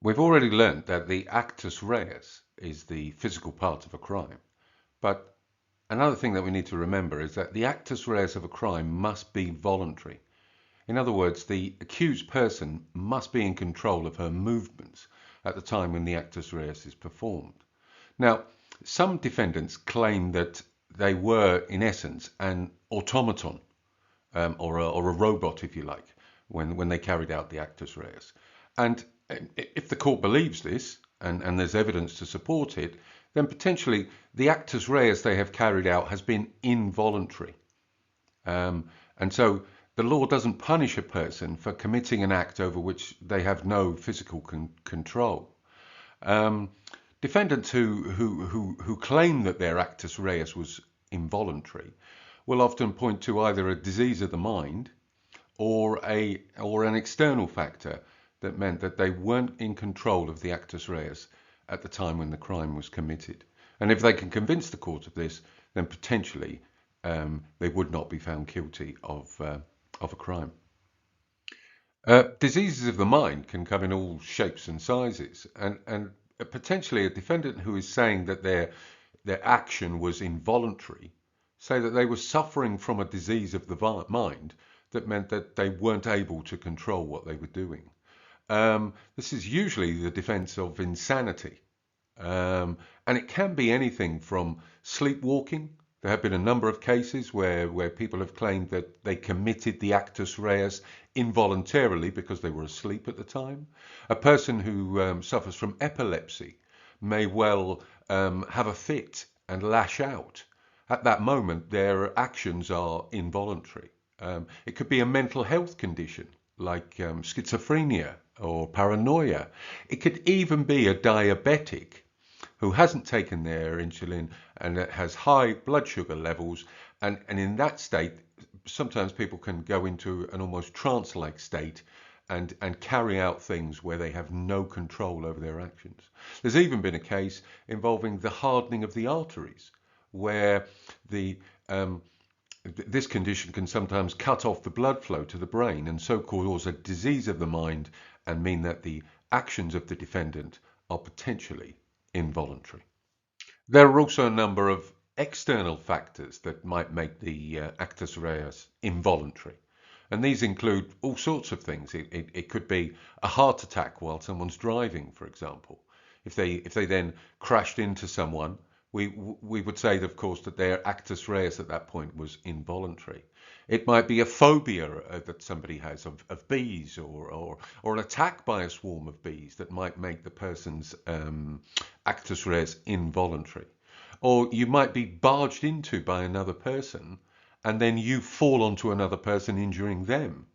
We've already learnt that the actus reus is the physical part of a crime, but another thing that we need to remember is that the actus reus of a crime must be voluntary. In other words, the accused person must be in control of her movements at the time when the actus reus is performed. Now, some defendants claim that they were, in essence, an automaton, or a robot, if you like, when they carried out the actus reus. And if the court believes this, and there's evidence to support it, then potentially the actus reus they have carried out has been involuntary. And so the law doesn't punish a person for committing an act over which they have no physical control. Defendants who claim that their actus reus was involuntary will often point to either a disease of the mind or an external factor that meant that they weren't in control of the actus reus at the time when the crime was committed. And if they can convince the court of this, then potentially they would not be found guilty of a crime. Diseases of the mind can come in all shapes and sizes, and potentially a defendant who is saying that their action was involuntary, say that they were suffering from a disease of the mind that meant that they weren't able to control what they were doing. This is usually the defense of insanity, and it can be anything from sleepwalking. There have been a number of cases where people have claimed that they committed the actus reus involuntarily because they were asleep at the time. A person who suffers from epilepsy may well have a fit and lash out. At that moment, their actions are involuntary. It could be a mental health condition like schizophrenia or paranoia. It could even be a diabetic who hasn't taken their insulin and has high blood sugar levels, and in that state sometimes people can go into an almost trance-like state and carry out things where they have no control over their actions. There's even been a case involving the hardening of the arteries, where this condition can sometimes cut off the blood flow to the brain and so cause a disease of the mind and mean that the actions of the defendant are potentially involuntary. There are also a number of external factors that might make the actus reus involuntary. And these include all sorts of things. It could be a heart attack while someone's driving, for example. If they then crashed into someone, we would say, of course, that their actus reus at that point was involuntary. It might be a phobia that somebody has of bees, or an attack by a swarm of bees that might make the person's actus reus involuntary. Or you might be barged into by another person and then you fall onto another person, injuring them.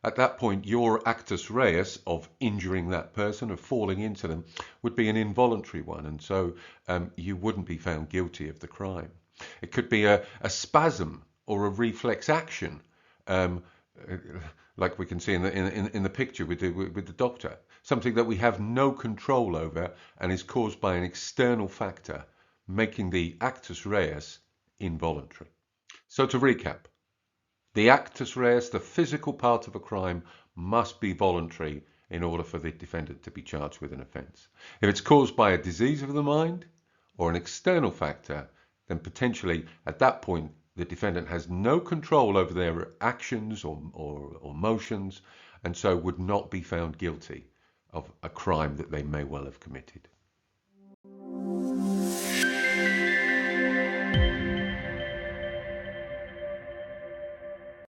At that point, your actus reus of injuring that person, of falling into them, would be an involuntary one, and so you wouldn't be found guilty of the crime. It could be a spasm or a reflex action, like we can see in the picture with the doctor, something that we have no control over and is caused by an external factor, making the actus reus involuntary. So to recap, the actus reus, the physical part of a crime, must be voluntary in order for the defendant to be charged with an offence. If it's caused by a disease of the mind or an external factor, then potentially at that point the defendant has no control over their actions or motions, and so would not be found guilty of a crime that they may well have committed.